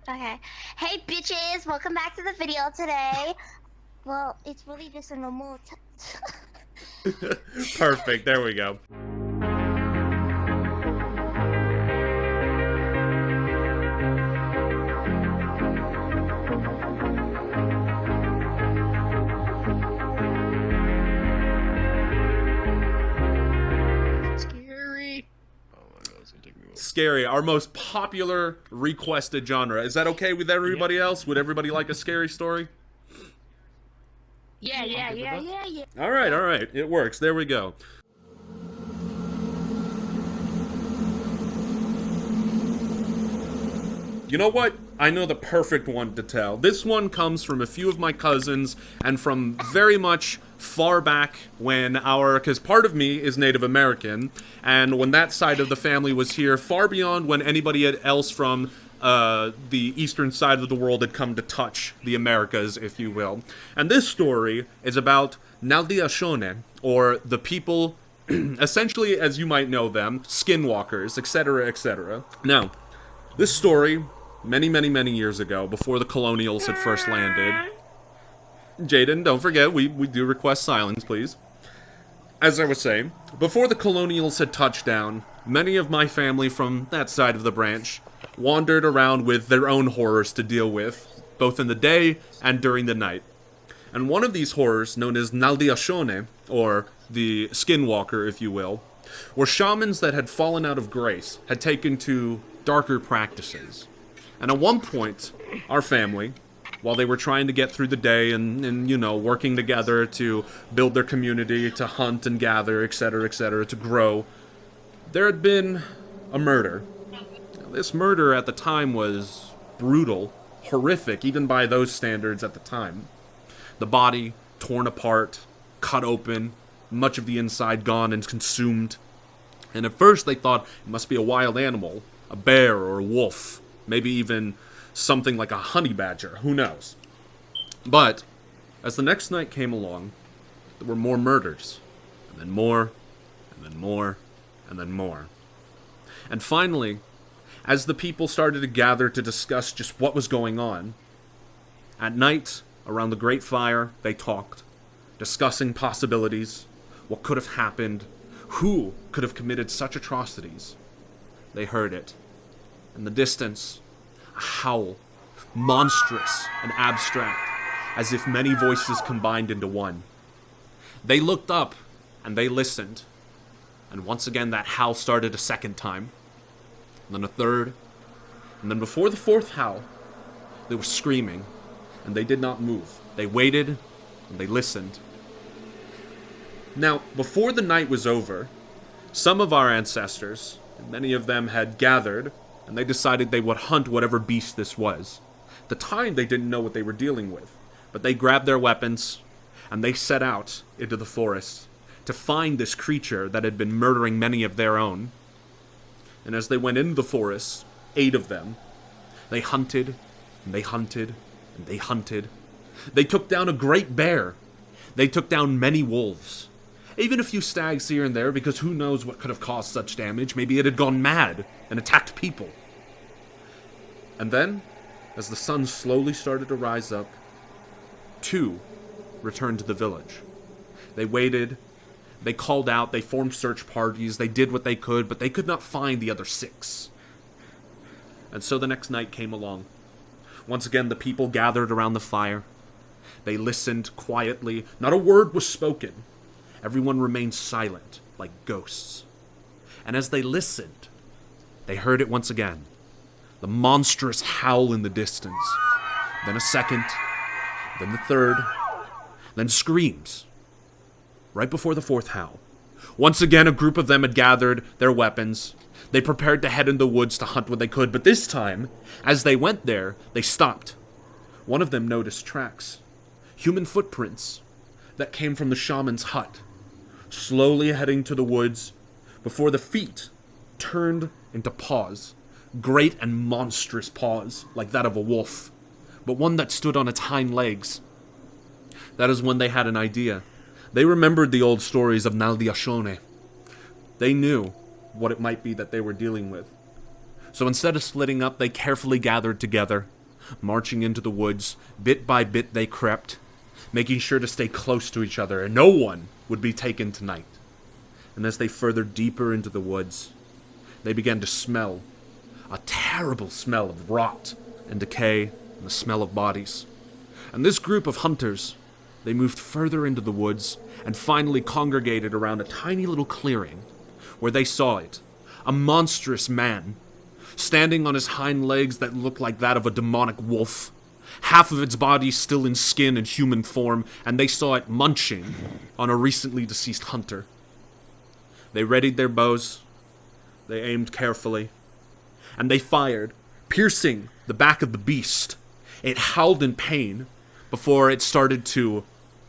Okay. Hey, bitches! Welcome back to the video today. Well, it's really just a normal. Perfect. There we go. Scary. Oh my god, it's gonna take me a while. Scary, our most popular requested genre. Is that okay with everybody else? Would everybody like a scary story? Yeah. All right. It works. There we go. You know what? I know the perfect one to tell. This one comes from a few of my cousins and from very much far back when because part of me is Native American, and when that side of the family was here, far beyond when anybody else from the eastern side of the world had come to touch the Americas, if you will. And this story is about Naaldooshii, or the people, essentially as you might know them, skinwalkers, etc., etc. Now, this story, many years ago, before the colonials had first landed. Jaden, don't forget, we do request silence, please. As I was saying, before the colonials had touched down, many of my family from that side of the branch wandered around with their own horrors to deal with, both in the day and during the night. And one of these horrors, known as Naaldooshii, or the skinwalker, if you will, were shamans that had fallen out of grace, had taken to darker practices. And at one point, our family, while they were trying to get through the day and working together to build their community, to hunt and gather, etc., to grow, there had been a murder. This murder at the time was brutal, horrific, even by those standards at the time. The body torn apart, cut open, much of the inside gone and consumed. And at first they thought it must be a wild animal, a bear or a wolf, maybe even something like a honey badger, who knows. But as the next night came along, there were more murders, and then more, and then more, and then more. And finally, as the people started to gather to discuss just what was going on, at night, around the great fire, they talked, discussing possibilities, what could have happened, who could have committed such atrocities. They heard it. In the distance, a howl, monstrous and abstract, as if many voices combined into one. They looked up, and they listened, and once again that howl started a second time, and then a third, and then before the fourth howl, they were screaming, and they did not move. They waited, and they listened. Now, before the night was over, some of our ancestors, and many of them had gathered, and they decided they would hunt whatever beast this was. At the time, they didn't know what they were dealing with, but they grabbed their weapons, and they set out into the forest to find this creature that had been murdering many of their own. And as they went into the forest, 8 of them, they hunted, and they hunted, and they hunted. They took down a great bear. They took down many wolves. Even a few stags here and there, because who knows what could have caused such damage. Maybe it had gone mad and attacked people. And then, as the sun slowly started to rise up, 2 returned to the village. They waited, they called out, they formed search parties, they did what they could, but they could not find the other 6. And so the next night came along. Once again, the people gathered around the fire. They listened quietly. Not a word was spoken. Everyone remained silent, like ghosts. And as they listened, they heard it once again. The monstrous howl in the distance. Then a second. Then the third. Then screams. Right before the fourth howl. Once again, a group of them had gathered their weapons. They prepared to head in the woods to hunt what they could. But this time, as they went there, they stopped. One of them noticed tracks. Human footprints that came from the shaman's hut. Slowly heading to the woods, before the feet turned into paws. Great and monstrous paws, like that of a wolf, but one that stood on its hind legs. That is when they had an idea. They remembered the old stories of Naaldooshii. They knew what it might be that they were dealing with. So instead of splitting up, they carefully gathered together, marching into the woods. Bit by bit they crept, making sure to stay close to each other, and no one would be taken tonight. And as they furthered deeper into the woods, they began to smell a terrible smell of rot and decay and the smell of bodies. And this group of hunters, they moved further into the woods and finally congregated around a tiny little clearing where they saw it, a monstrous man, standing on his hind legs that looked like that of a demonic wolf, half of its body still in skin and human form, and they saw it munching on a recently deceased hunter. They readied their bows, they aimed carefully, and they fired, piercing the back of the beast. It howled in pain before it started to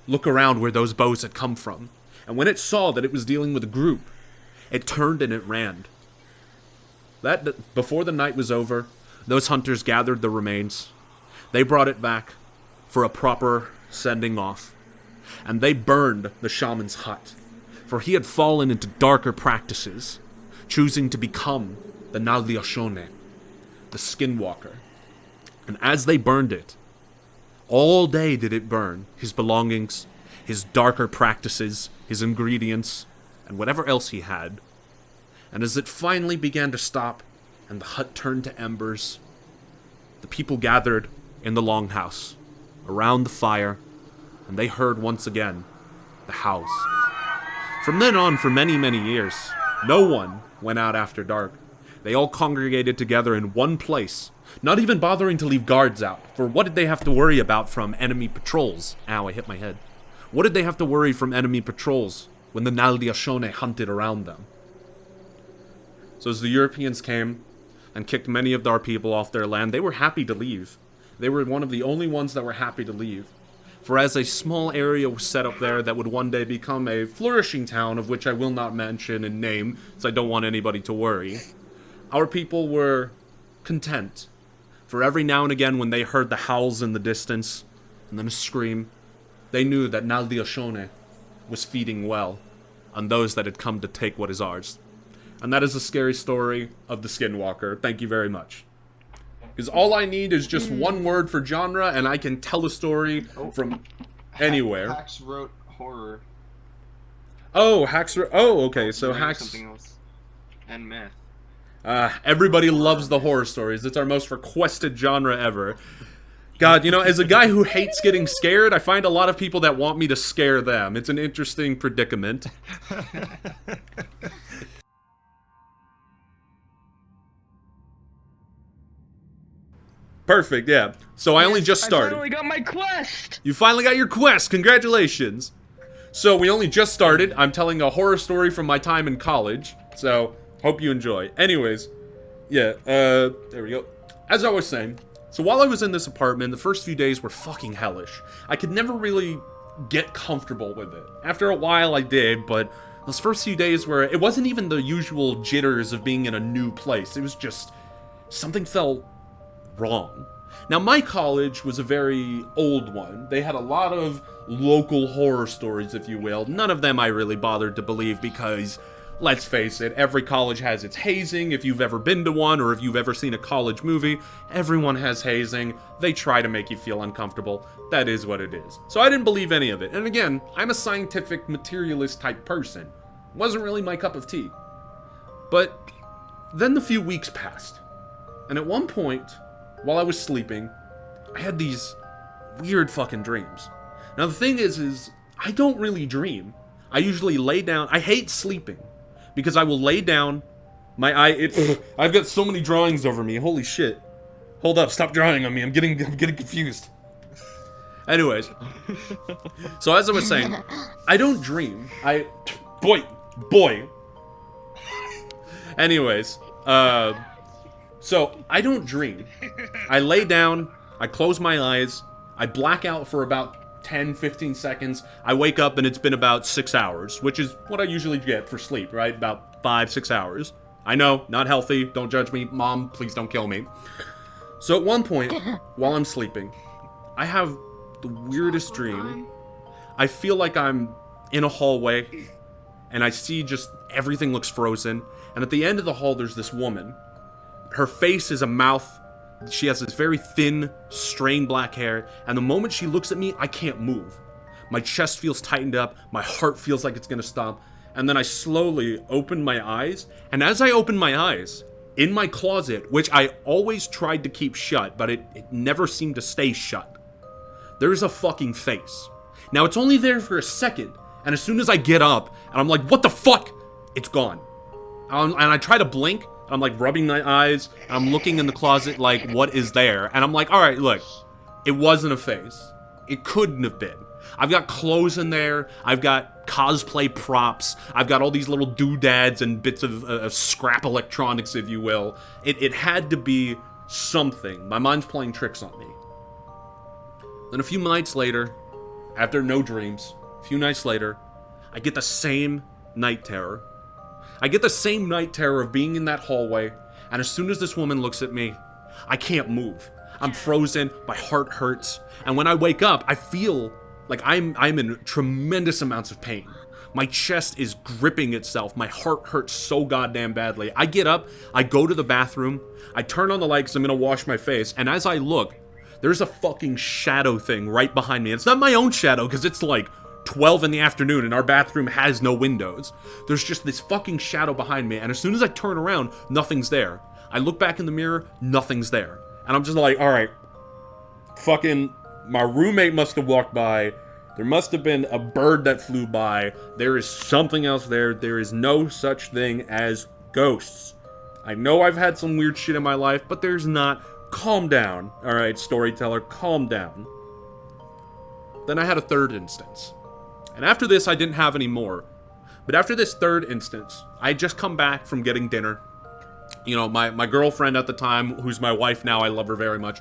look around where those bows had come from. And when it saw that it was dealing with a group, it turned and it ran. Before the night was over, those hunters gathered the remains. They brought it back for a proper sending off. And they burned the shaman's hut, for he had fallen into darker practices, choosing to become the Naaldooshii, the skinwalker. And as they burned it, all day did it burn his belongings, his darker practices, his ingredients, and whatever else he had. And as it finally began to stop, and the hut turned to embers, the people gathered in the longhouse, around the fire, and they heard once again the howls. From then on, for many, many years, no one went out after dark. They all congregated together in one place, not even bothering to leave guards out, for what did they have to worry about from enemy patrols? Ow, I hit my head. What did they have to worry from enemy patrols when the Naaldooshii hunted around them? So as the Europeans came and kicked many of our people off their land, they were happy to leave. They were one of the only ones that were happy to leave. For as a small area was set up there that would one day become a flourishing town, of which I will not mention and name, so I don't want anybody to worry, our people were content. For every now and again when they heard the howls in the distance, and then a scream, they knew that Naaldooshii was feeding well on those that had come to take what is ours. And that is the scary story of the Skinwalker. Thank you very much. Because all I need is just one word for genre, and I can tell a story from anywhere. Hacks wrote horror. Oh, okay, so Hacks... Something else. And myth. Everybody loves the horror stories. It's our most requested genre ever. God, you know, as a guy who hates getting scared, I find a lot of people that want me to scare them. It's an interesting predicament. Perfect, yeah. So I only just started. I finally got my quest! You finally got your quest! Congratulations! So we only just started. I'm telling a horror story from my time in college. So, hope you enjoy. Anyways, yeah, there we go. As I was saying, so while I was in this apartment, the first few days were fucking hellish. I could never really get comfortable with it. After a while I did, but those first few days were, it wasn't even the usual jitters of being in a new place. It was just, something felt wrong. Now, my college was a very old one. They had a lot of local horror stories, if you will. None of them I really bothered to believe because, let's face it, every college has its hazing. If you've ever been to one or if you've ever seen a college movie, everyone has hazing. They try to make you feel uncomfortable. That is what it is. So I didn't believe any of it. And again, I'm a scientific materialist type person. Wasn't really my cup of tea. But then the few weeks passed. And at one point, while I was sleeping, I had these weird fucking dreams. Now the thing is I don't really dream. I usually lay down. I hate sleeping because I will lay down. I've got so many drawings over me. Holy shit! Hold up! Stop drawing on me. I'm getting confused. Anyways, so as I was saying, I don't dream. Boy. Anyways, so I don't dream. I lay down, I close my eyes, I black out for about 10-15 seconds. I wake up and it's been about 6 hours, which is what I usually get for sleep, right? About 5-6 hours. I know, not healthy, don't judge me. Mom, please don't kill me. So at one point, while I'm sleeping, I have the weirdest dream. I feel like I'm in a hallway, and I see just everything looks frozen, and at the end of the hall there's this woman. her face is a mouth. She has this very thin, strained black hair, and the moment she looks at me, I can't move. My chest feels tightened up, my heart feels like it's gonna stop, and then I slowly open my eyes, and as I open my eyes, in my closet, which I always tried to keep shut, but it never seemed to stay shut, there's a fucking face. Now, it's only there for a second, and as soon as I get up, and I'm like, what the fuck? It's gone. And I try to blink, I'm like rubbing my eyes, and I'm looking in the closet like, what is there? And I'm like, alright, look, it wasn't a face. It couldn't have been. I've got clothes in there, I've got cosplay props, I've got all these little doodads and bits of scrap electronics, if you will. It had to be something. My mind's playing tricks on me. Then a few nights later, after no dreams, a few nights later, I get the same night terror. I get the same night terror of being in that hallway, and as soon as this woman looks at me, I can't move. I'm frozen, my heart hurts, and when I wake up, I feel like I'm in tremendous amounts of pain. My chest is gripping itself, my heart hurts so goddamn badly. I get up, I go to the bathroom, I turn on the light because I'm gonna wash my face, and as I look, there's a fucking shadow thing right behind me. It's not my own shadow, because it's like 12 in the afternoon and our bathroom has no windows. There's just this fucking shadow behind me, and as soon as I turn around, nothing's there. I look back in the mirror, nothing's there. And I'm just like, alright, fucking, my roommate must have walked by, there must have been a bird that flew by, there is something else there, there is no such thing as ghosts. I know I've had some weird shit in my life, but there's not. Calm down. Alright, storyteller, calm down. Then I had a third instance. And after this, I didn't have any more. But after this third instance, I had just come back from getting dinner. You know, my girlfriend at the time, who's my wife now, I love her very much.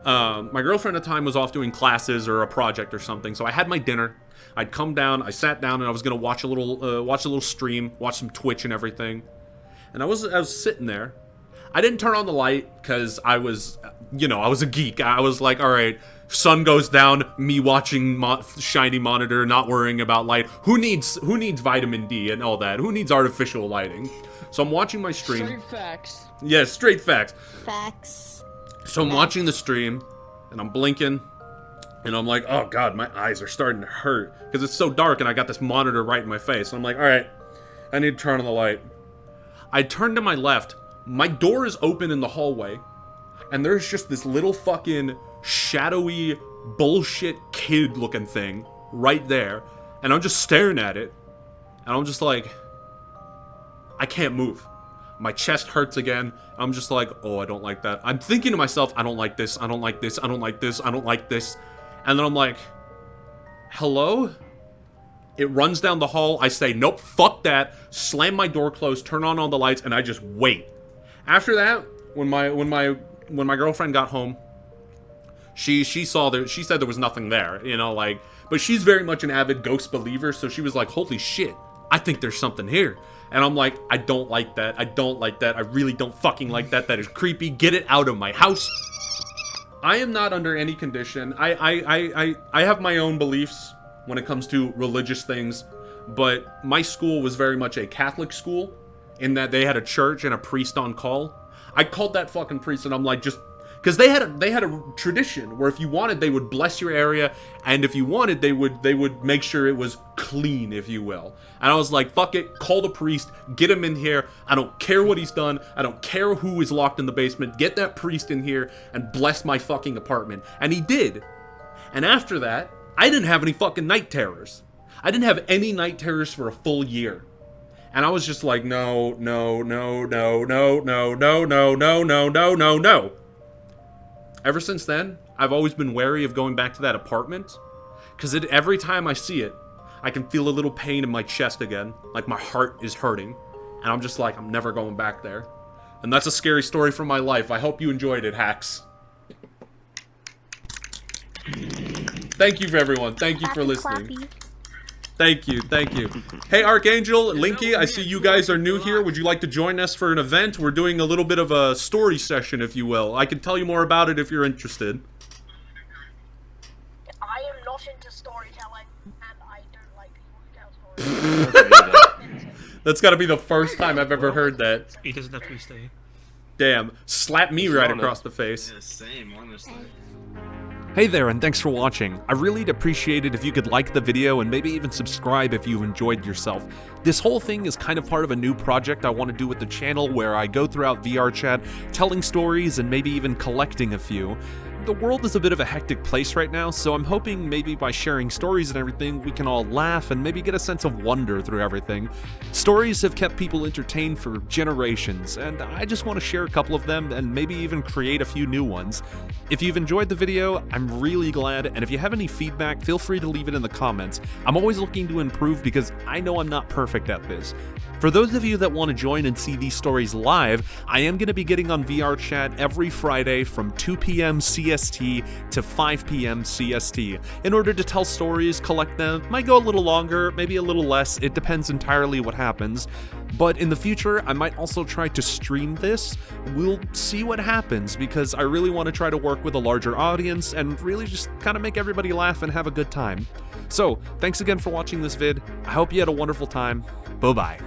My girlfriend at the time was off doing classes or a project or something, so I had my dinner. I'd come down, I sat down, and I was gonna watch a little stream, watch some Twitch and everything. And I was sitting there. I didn't turn on the light because I was, you know, I was a geek. I was like, all right, sun goes down, me watching shiny monitor, not worrying about light. Who needs vitamin D and all that? Who needs artificial lighting? So I'm watching my stream. Straight facts. Yeah, straight facts. Facts. So I'm watching the stream, and I'm blinking, and I'm like, oh god, my eyes are starting to hurt because it's so dark, and I got this monitor right in my face. So I'm like, all right, I need to turn on the light. I turn to my left. My door is open in the hallway, and there's just this little fucking shadowy bullshit kid-looking thing right there, and I'm just staring at it, and I'm just like, I can't move. My chest hurts again. I'm just like, oh, I don't like that. I'm thinking to myself, I don't like this, I don't like this, I don't like this, I don't like this, and then I'm like, hello? It runs down the hall, I say, nope, fuck that, slam my door closed, turn on all the lights, and I just wait. After that, when my girlfriend got home, she saw there, she said there was nothing there, you know, like, but she's very much an avid ghost believer, so she was like, holy shit, I think there's something here. And I'm like, I don't like that, I don't like that, I really don't fucking like that, that is creepy, get it out of my house. I am not under any condition, I have my own beliefs when it comes to religious things, but my school was very much a Catholic school, in that they had a church and a priest on call. I called that fucking priest and I'm like, just because they had a tradition where if you wanted, they would bless your area, and if you wanted, they would make sure it was clean, if you will. And I was like, fuck it, call the priest, get him in here. I don't care what he's done, I don't care who is locked in the basement, get that priest in here and bless my fucking apartment. And he did. And after that, I didn't have any fucking night terrors. I didn't have any night terrors for a full year. And I was just like, no, no, no, no, no, no, no, no, no, no, no, no, no. Ever since then, I've always been wary of going back to that apartment, because every time I see it, I can feel a little pain in my chest again, like my heart is hurting, and I'm just like, I'm never going back there. And that's a scary story from my life. I hope you enjoyed it, hacks. Thank you for everyone. Thank you for listening. Clappy. Thank you, thank you. Hey, Archangel, Linky, I see you guys are new here. Would you like to join us for an event? We're doing a little bit of a story session, if you will. I can tell you more about it if you're interested. I am not into storytelling, and I don't like people who tell stories. That's gotta be the first time I've ever heard that. It is that we stay. Damn, slap me right Honest. across the face. Yeah, same, honestly. Hey there, and thanks for watching. I really'd appreciate it if you could like the video and maybe even subscribe if you enjoyed yourself. This whole thing is kind of part of a new project I want to do with the channel where I go throughout VR chat, telling stories and maybe even collecting a few. The world is a bit of a hectic place right now, so I'm hoping maybe by sharing stories and everything, we can all laugh and maybe get a sense of wonder through everything. Stories have kept people entertained for generations, and I just want to share a couple of them and maybe even create a few new ones. If you've enjoyed the video, I'm really glad, and if you have any feedback, feel free to leave it in the comments. I'm always looking to improve because I know I'm not perfect at this. For those of you that want to join and see these stories live, I am going to be getting on VR chat every Friday from 2 p.m. CST to 5 p.m. CST. In order to tell stories, collect them, might go a little longer, maybe a little less, it depends entirely what happens. But in the future, I might also try to stream this. We'll see what happens because I really want to try to work with a larger audience and really just kind of make everybody laugh and have a good time. So, thanks again for watching this vid. I hope you had a wonderful time. Bye-bye.